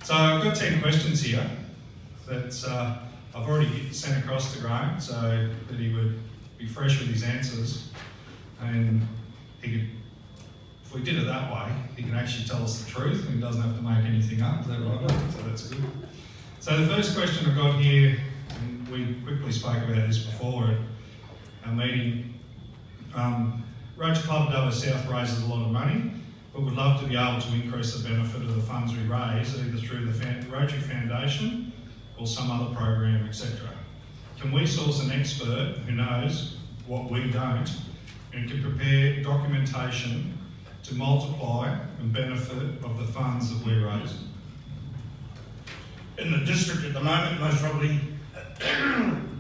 So I've got 10 questions here that I've already sent across to Graeme so that he would be fresh with his answers, and he could, if we did it that way, he can actually tell us the truth and he doesn't have to make anything up. Is that right? So that's good. So the first question I've got here, and we quickly spoke about this before at our meeting, Rotary Club Dubbo South raises a lot of money, but would love to be able to increase the benefit of the funds we raise either through the Rotary Foundation or some other program, etc. Can we source an expert who knows what we don't and can prepare documentation to multiply and benefit of the funds that we raise? In the district at the moment, most probably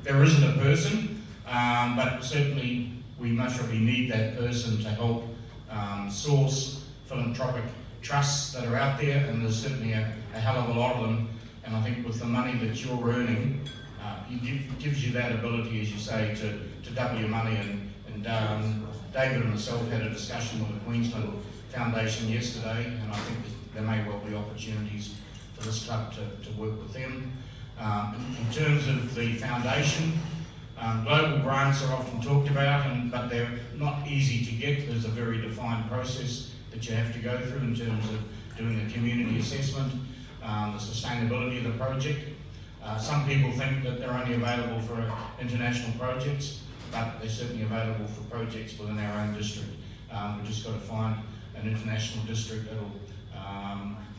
there isn't a person, but certainly we most probably need that person to help source philanthropic trusts that are out there, and there's certainly a hell of a lot of them. And I think with the money that you're earning, it gives you that ability, as you say, to double your money. And David and myself had a discussion with the Queensland Foundation yesterday, and I think there may well be opportunities for this club to work with them. In terms of the foundation, global grants are often talked about, but they're not easy to get. There's a very defined process that you have to go through in terms of doing the community assessment, the sustainability of the project. Some people think that they're only available for international projects, but they're certainly available for projects within our own district. We've just got to find an international district that'll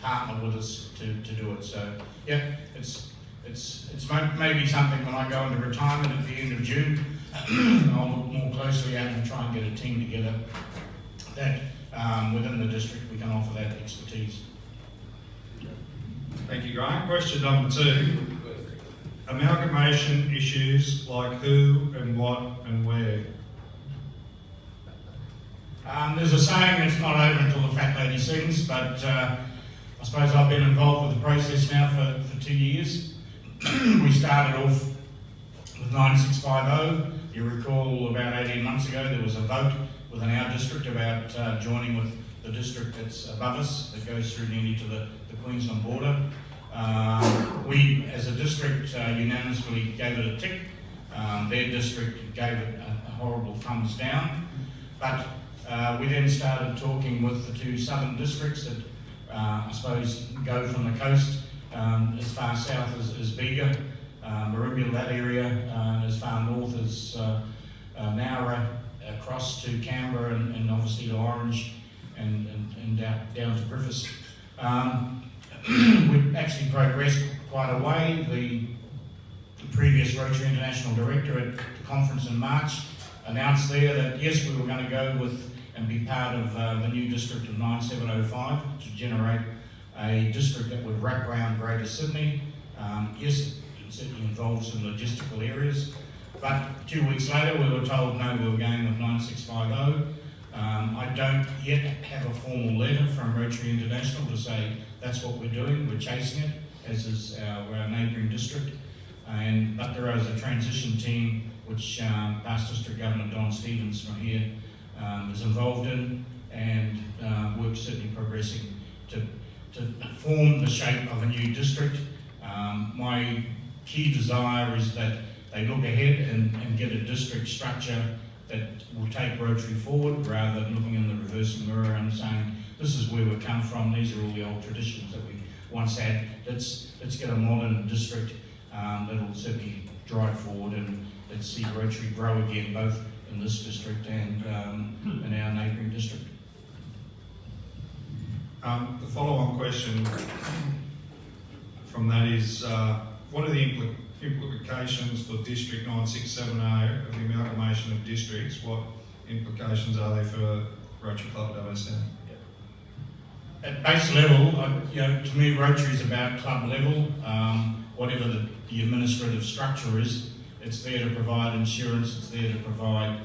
partner with us to do it. So yeah, it's maybe something when I go into retirement at the end of June, I'll look more closely at and try and get a team together that within the district we can offer that expertise. Thank you, Graeme. Question number 2. Amalgamation issues like who and what and where. There's a saying, it's not over until the fat lady sings, but I suppose I've been involved with the process now for 2 years. We started off with 9650. You recall about 18 months ago there was a vote within our district about joining with the district that's above us, that goes through nearly to the Queensland border. We, as a district, unanimously gave it a tick. Their district gave it a horrible thumbs down. But we then started talking with the 2 southern districts that I suppose go from the coast as far south as Bega, Marimba, that area, as far north as Nowra, across to Canberra and obviously to Orange and down to Griffiths. We've actually progressed quite a way. The previous Rotary International Director at the conference in March announced there that yes, we were going to go with and be part of the new district of 9705 to generate a district that would wrap around Greater Sydney. Yes, it certainly involves some logistical areas, but 2 weeks later we were told no, we were going with 9650. I don't yet have a formal letter from Rotary International to say that's what we're doing. We're chasing it, as is our neighbouring district. But there is a transition team which past District Governor Don Stevens from here is involved in, and we're certainly progressing to form the shape of a new district. My key desire is that they look ahead and get a district structure that will take Rotary forward, rather than looking in the reversing mirror and saying, this is where we come from, these are all the old traditions that we once had. Let's get a modern district that'll certainly drive forward, and let's see Rotary grow again, both in this district and in our neighbouring district. The follow-on question from that is, what are the implications for District 9670 of the amalgamation of districts? What implications are there for Rotary Club Dubbo South? At base level, to me Rotary is about club level. Whatever the administrative structure is, it's there to provide insurance, it's there to provide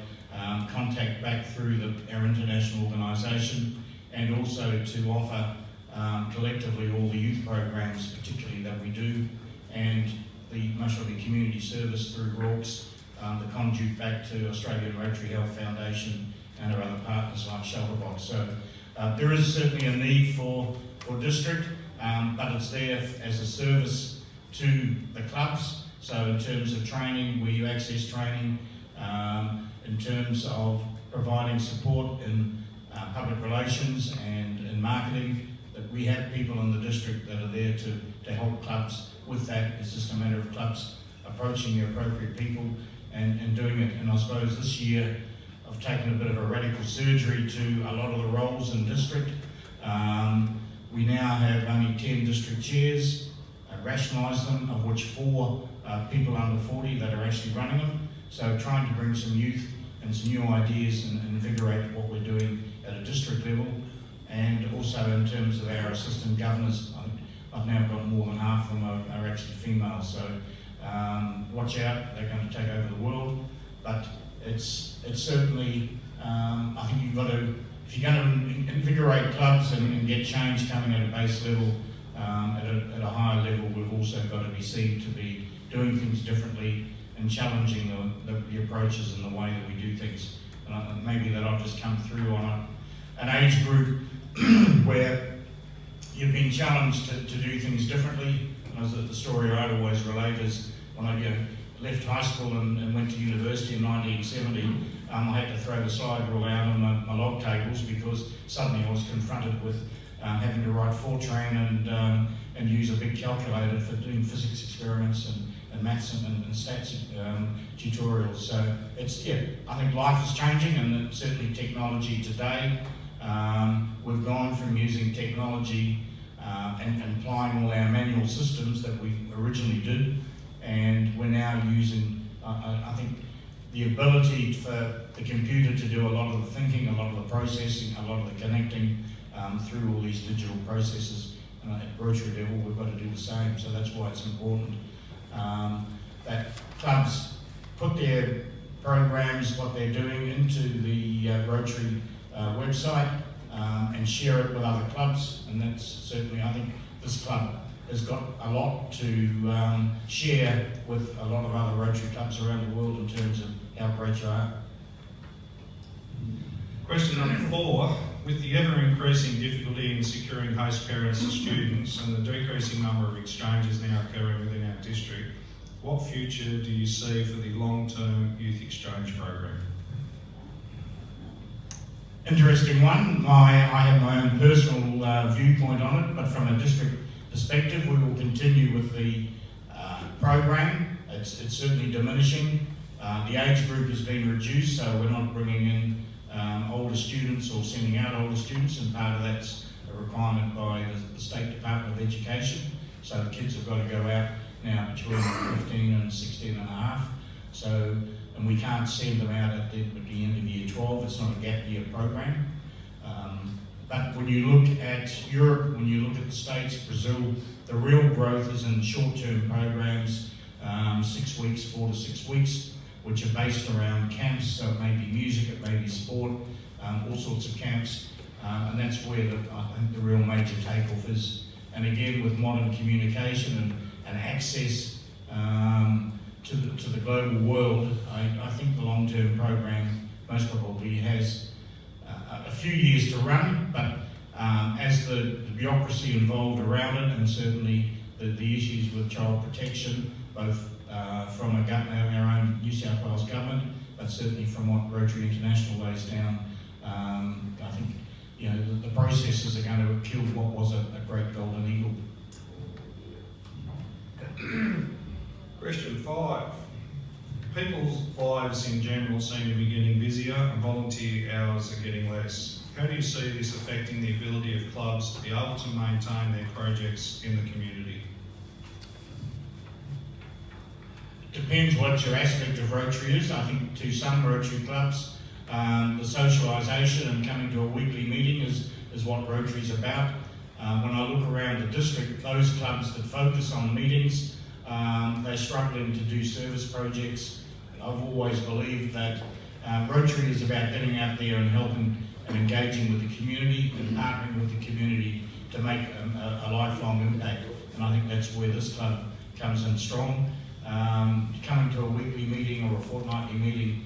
contact back through our international organisation, and also to offer collectively all the youth programs particularly that we do, and most of the community service through Rorks, the conduit back to Australian Rotary Health Foundation and our other partners like Shelterbox. So there is certainly a need for for district, but it's there as a service to the clubs. So in terms of training, where you access training, in terms of providing support in public relations and in marketing, that we have people in the district that are there to help clubs with that. It's just a matter of clubs approaching the appropriate people and doing it. And I suppose this year I've taken a bit of a radical surgery to a lot of the roles in district. We now have only 10 district chairs, rationalised them, of which 4 people under 40 that are actually running them. So trying to bring some youth and some new ideas and invigorate what we're doing at a district level. And also in terms of our assistant governors, I've now got more than half of them are actually female. So watch out, they're going to take over the world. But it's certainly, I think you've got to, if you're going to invigorate clubs and get change coming at a base level, at a higher level, we've also got to be seen to be doing things differently and challenging the approaches and the way that we do things. And maybe that I've just come through on an age group where you've been challenged to do things differently. As the story I'd always relate is when I left high school and went to university in 1970, I had to throw the slide rule out on my log tables because suddenly I was confronted with having to write Fortran and use a big calculator for doing physics experiments and maths and stats tutorials. So it's, I think life is changing, and certainly technology today. We've gone from using technology and applying all our manual systems that we originally did, and we're now using, I think, the ability for the computer to do a lot of the thinking, a lot of the processing, a lot of the connecting through all these digital processes. At Rotary level, we've got to do the same, so that's why it's important that clubs put their programs, what they're doing, into the Rotary website and share it with other clubs. And that's certainly, I think this club has got a lot to share with a lot of other Rotary clubs around the world in terms of how great you are. Question number 4. With the ever-increasing difficulty in securing host parents and students and the decreasing number of exchanges now occurring within our district, what future do you see for the long-term youth exchange program? Interesting one. I have my own personal viewpoint on it, but from a district perspective, we will continue with the program. It's certainly diminishing. The age group has been reduced, so we're not bringing in older students or sending out older students, and part of that's a requirement by the State Department of Education. So the kids have got to go out now between 15 and 16 and a half. So, and we can't send them out at the end of year 12. It's not a gap year program. But when you look at Europe, when you look at the States, Brazil, the real growth is in short-term programs, 6 weeks, 4 to 6 weeks, which are based around camps. So it may be music, it may be sport, all sorts of camps. And that's where I think the real major takeoff is. And again, with modern communication and access to the global world, I think the long-term program most probably has a few years to run, but as the bureaucracy involved around it, and certainly the issues with child protection, both from our own New South Wales government, but certainly from what Rotary International lays down, I think the processes are going to kill what was a great golden eagle. Question 5. People's lives in general seem to be getting busier and volunteer hours are getting less. How do you see this affecting the ability of clubs to be able to maintain their projects in the community? Depends what your aspect of Rotary is. I think to some Rotary clubs, the socialisation and coming to a weekly meeting is what Rotary's about. When I look around the district, those clubs that focus on meetings, they're struggling to do service projects. I've always believed that Rotary is about getting out there and helping and engaging with the community and partnering with the community to make a lifelong impact. And I think that's where this club comes in strong. Coming to a weekly meeting or a fortnightly meeting,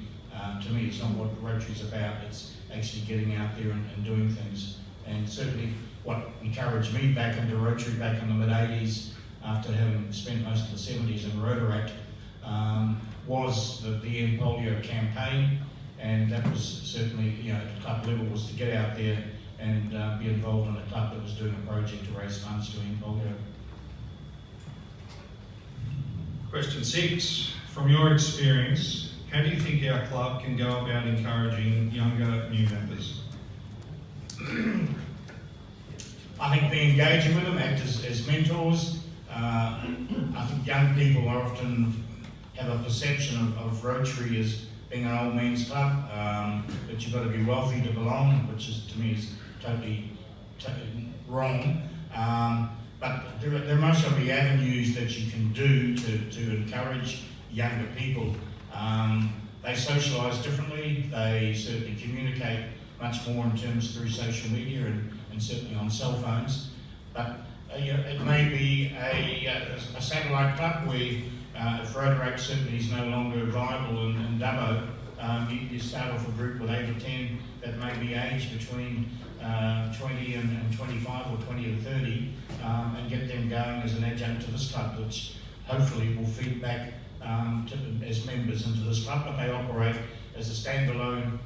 to me, it's not what Rotary's about. It's actually getting out there and doing things. And certainly what encouraged me back into Rotary back in the mid-80s, after having spent most of the 70s in Rotary, was the End Polio campaign, and that was certainly, you know, at the club level, was to get out there and be involved in a club that was doing a project to raise funds to end polio. Question 6. From your experience, how do you think our club can go about encouraging younger new members? I think be engaging with them, act as mentors. I think young people often have a perception of Rotary as being an old man's club, that you've got to be wealthy to belong, which is, to me, is totally wrong. But there must be avenues that you can do to encourage younger people. They socialise differently, they certainly communicate much more in terms through social media and certainly on cell phones. But it may be a satellite club where if Rotary certainly is no longer viable in Dubbo, you start off a group with 8 or 10 that may be aged between 20 and 25 or 20 or 30, and get them going as an adjunct to this club, which hopefully will feed back as members into this club. But they operate as a standalone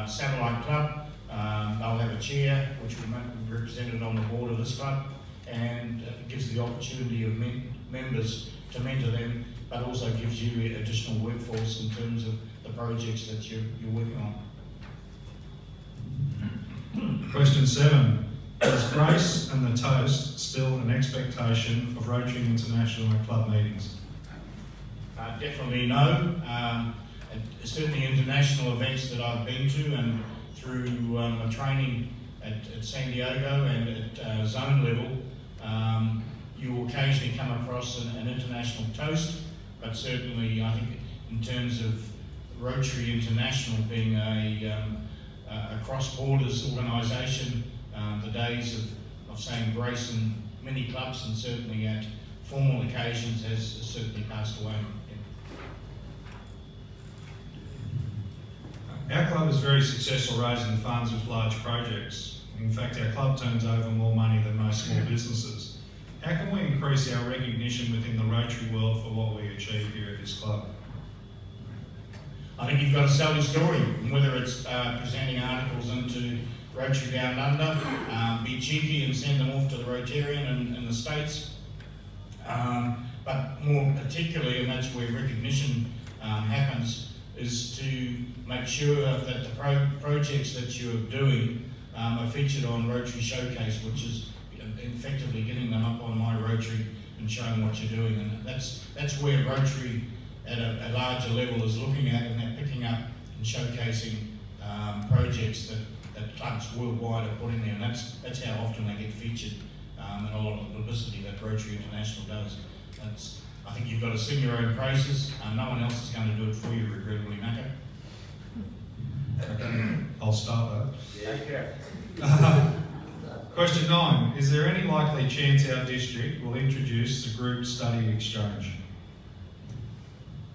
satellite club. They'll have a chair which will be represented on the board of this club, and it gives the opportunity of members to mentor them, but also gives you additional workforce in terms of the projects that you're working on. Question 7. Is grace and the toast still an expectation of Rotary International at club meetings? Definitely no. Certainly international events that I've been to, and through my training at San Diego and at zone level, you will occasionally come across an international toast, but certainly I think in terms of Rotary International being a cross-borders organisation, the days of saying grace in many clubs and certainly at formal occasions has certainly passed away. Our club is very successful raising funds with large projects. In fact, our club turns over more money than most small businesses. How can we increase our recognition within the Rotary world for what we achieve here at this club? I think you've got to sell your story, whether it's presenting articles into Rotary Down Under, be cheeky and send them off to the Rotarian in the States. But more particularly, and that's where recognition happens, is to make sure that the projects that you're doing are featured on Rotary Showcase, which is effectively getting them up on My Rotary and showing what you're doing. And that's where Rotary at a larger level is looking at, and they're picking up and showcasing projects that clubs worldwide are putting there. And that's how often they get featured in a lot of the publicity that Rotary International does. I think you've got to sing your own praises. No one else is going to do it for you, regrettably, Macca. Okay, I'll start that. Yeah. Question 9. Is there any likely chance our district will introduce the group study exchange?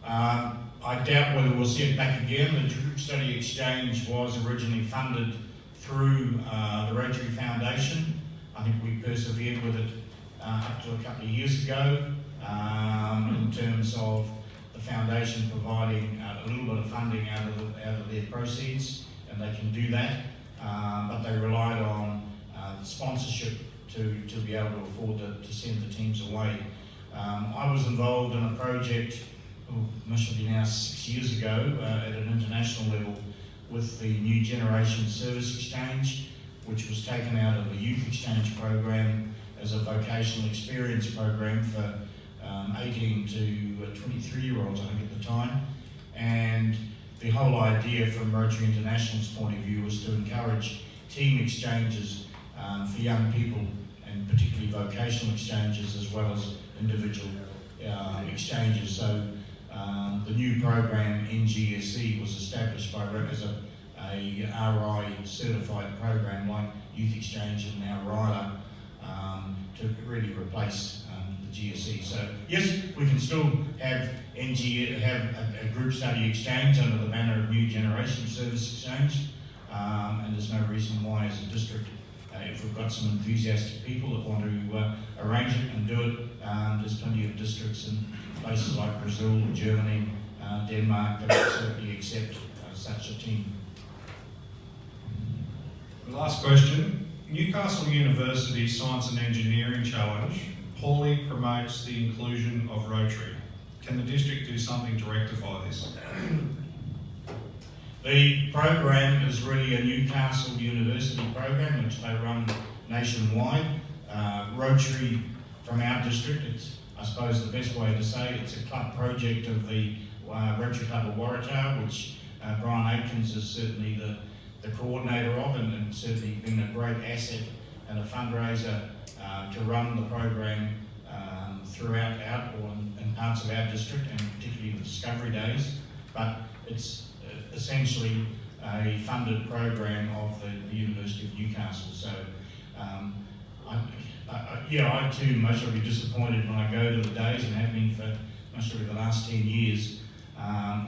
I doubt whether we'll see it back again. The group study exchange was originally funded through the Rotary Foundation. I think we persevered with it up to a couple of years ago in terms of the foundation providing a little bit of funding out of their proceeds, and they can do that, but they relied on sponsorship to be able to afford to send the teams away. I was involved in a project, must have been now 6 years ago, at an international level with the New Generation Service Exchange, which was taken out of a youth exchange program as a vocational experience program for 18 to 23-year-olds, I think, at the time. And the whole idea from Rotary International's point of view was to encourage team exchanges for young people, and particularly vocational exchanges as well as individual exchanges. So the new program, NGSE, was established by as a RI certified program like Youth Exchange and now RILA to really replace the GSE. So yes, we can still have a group study exchange under the banner of New Generation Service Exchange, and there's no reason why as a district if we've got some enthusiastic people that want to arrange it and do it, there's plenty of districts in places like Brazil, Germany, Denmark that would certainly accept such a team. Last question. Newcastle University Science and Engineering Challenge poorly promotes the inclusion of Rotary. Can the district do something to rectify this? The program is really a Newcastle University program which they run nationwide. Rotary from our district, it's, I suppose the best way to say it, it's a club project of the Rotary Club of Waratah, which Brian Aikens is certainly the coordinator of, and certainly been a great asset and a fundraiser to run the program throughout in parts of our district, and particularly the Discovery Days. But it's essentially a funded program of the University of Newcastle. So I too most will be disappointed when I go to the days, and have been for most of the last 10 years.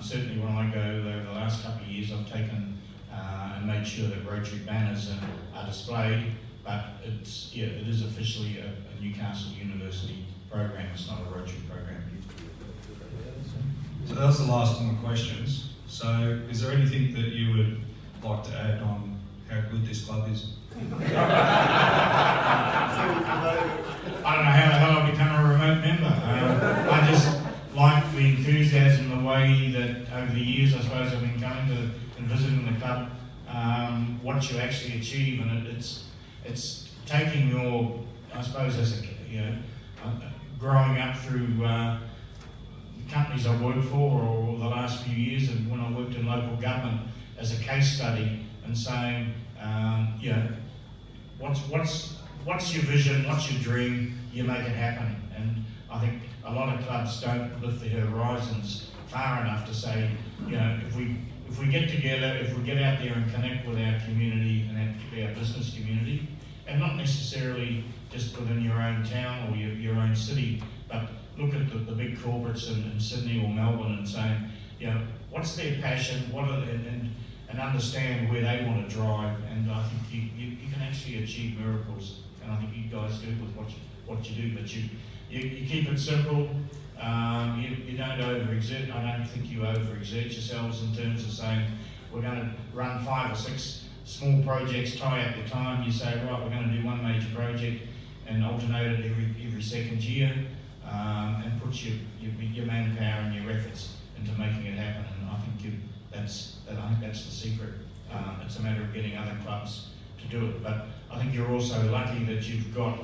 Certainly when I go over the last couple of years, I've taken and made sure that Rotary banners are displayed, but it is officially a Newcastle University program, it's not a Rotary program. So that was the last of my questions. So is there anything that you would like to add on how good this club is? I don't know how the hell I become a remote member. I just like the enthusiasm, the way that over the years, I suppose, I've been coming to and visiting the club, what you actually achieve, and it's taking your, I suppose, as a, growing up through companies I've worked for, or the last few years, and when I worked in local government as a case study, and saying, what's your vision, what's your dream, you make it happen. And I think a lot of clubs don't lift their horizons far enough to say, if we get together, if we get out there and connect with our community, and particularly our business community, and not necessarily just within your own town or your own city, but look at the big corporates in Sydney or Melbourne and saying, what's their passion, and understand where they want to drive. And I think you can actually achieve miracles, and I think you guys do with what you do. But you keep it simple. You don't overexert. I don't think you overexert yourselves in terms of saying we're going to run 5 or 6 small projects, tie up your time. You say, right, we're going to do one major project and alternate it every second year, and put your manpower and your efforts into making it happen. And I think that's the secret. It's a matter of getting other clubs to do it. But I think you're also lucky that you've got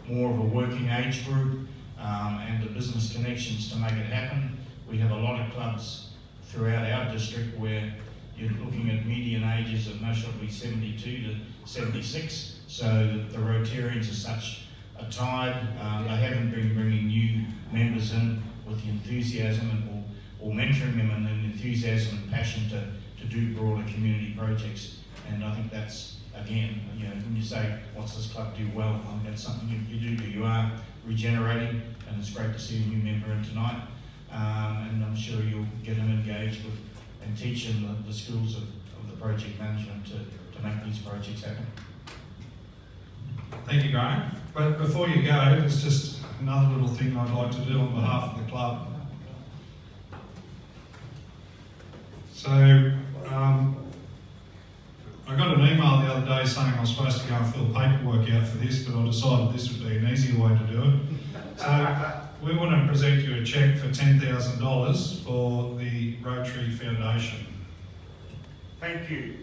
more of a working age group and the business connections to make it happen. We have a lot of clubs throughout our district where you're looking at median ages of most probably 72 to 76. So the Rotarians are such a tide. They haven't been bringing new members in with the enthusiasm or mentoring them and the enthusiasm and passion to do broader community projects. And I think that's, again, when you say, what's this club do well, I think that's something you do. You are regenerating, and it's great to see a new member in tonight. And I'm sure you'll get him engaged with and teach him the skills of the project management to make these projects happen. Thank you, Graeme. But before you go, there's just another little thing I'd like to do on behalf of the club. So, I got an email the other day saying I was supposed to go and fill paperwork out for this, but I decided this would be an easier way to do it. So, we want to present you a cheque for $10,000 for the Rotary Foundation. Thank you.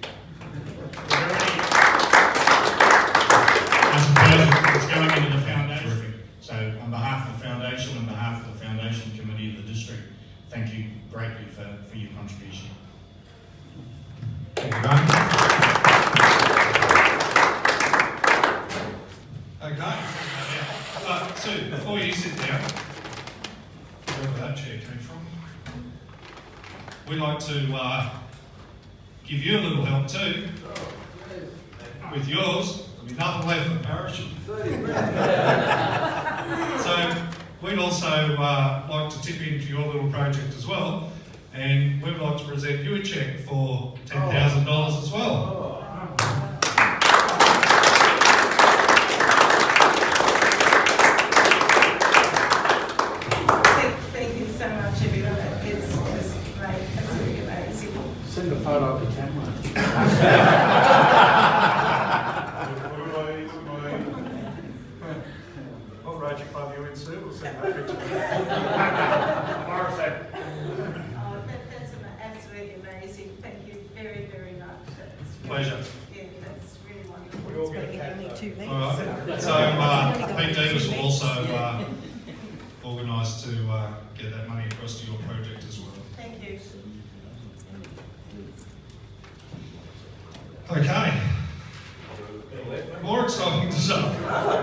I suppose it's going into the foundation. Terrific. So on behalf of the foundation, on behalf of the foundation committee of the district, thank you greatly for your contribution. Thank you, Graeme. Okay. Sue, before you sit down, wherever that chair came from, we'd like to give you a little help too. With yours, there'll be nothing left for parish. So we'd also like to tip into your little project as well, and we'd like to present you a cheque for $10,000 as well. project by you and Sue. We'll send that picture. Morris, That's absolutely amazing. Thank you very, very much. That's Pleasure. Yeah, that's really wonderful. We all It's get a been cat, only though. 2 weeks. All right. So Pete Davis will also organise to get that money across to your project as well. Thank you. Okay. More exciting stuff.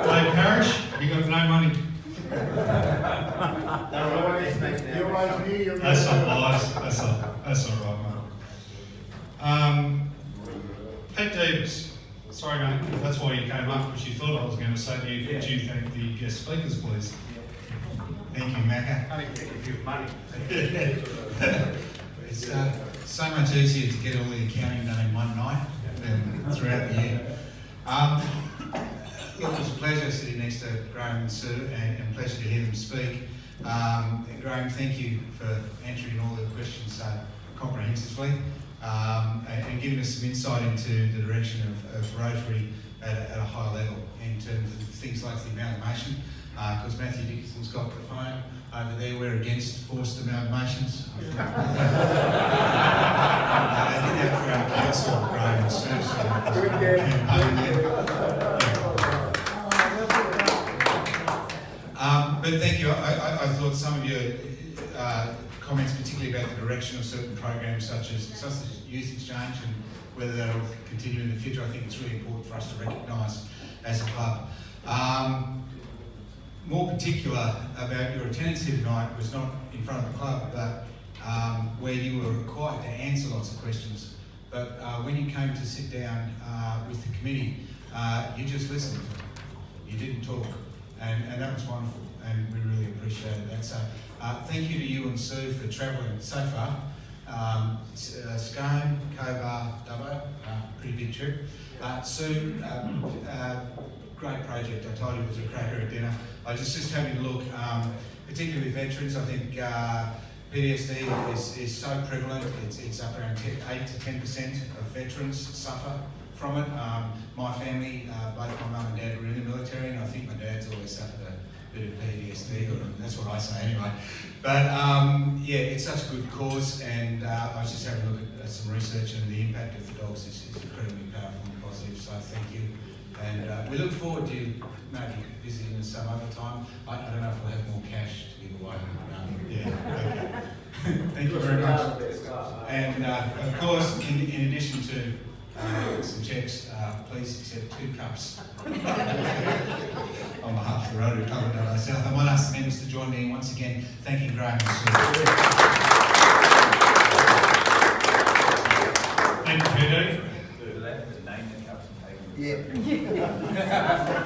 Dave Parrish, you got no money. That's not lies. That's all right, mate. Pete Davis. Sorry, mate. That's why you came up, because you thought I was going to say to you, could you thank the guest speakers, please? Thank you, Macca. Only think if you've money. It's so much easier to get all the accounting done in one night than throughout the year. Look, it was a pleasure sitting next to Graeme and Sue, and pleasure to hear them speak. Graeme, thank you for answering all the questions so comprehensively, and giving us some insight into the direction of Rotary at a high level in terms of things like the amalgamation. Because Matthew Dickinson's got the phone over there, we're against forced amalgamations. I did that for our council, Graeme and Sue, so campaign there. But thank you. I thought some of your comments, particularly about the direction of certain programs such as Youth Exchange and whether that will continue in the future, I think it's really important for us to recognise as a club. More particular about your attendance here tonight was not in front of the club, but where you were required to answer lots of questions. But when you came to sit down with the committee, you just listened. You didn't talk, and that was wonderful, and we really appreciated that. So thank you to you and Sue for travelling so far. Scone, Cobar, Dubbo, pretty big trip. Sue, great project. I told you it was a cracker at dinner. I was just having a look, particularly with veterans. I think PTSD is so prevalent. It's up around 8 to 10% of veterans suffer from it. My family, both my mum and dad were in the military, and I think my dad's always suffered a bit of PTSD, or that's what I say anyway. But yeah, it's such a good cause, and I was just having a look at some research, and the impact of the dogs is incredibly powerful and positive, so thank you. And we look forward to you maybe visiting us some other time. I don't know if we'll have more cash to give away. Yeah, okay. Thank you very much. And of course, in addition to some cheques, please accept 2 cups on behalf of the Rotary Club of Dubbo South. I might ask the members to join me once again, thanking Graeme and Sue. Thank you, Peter. The name the cups and take them. Yeah.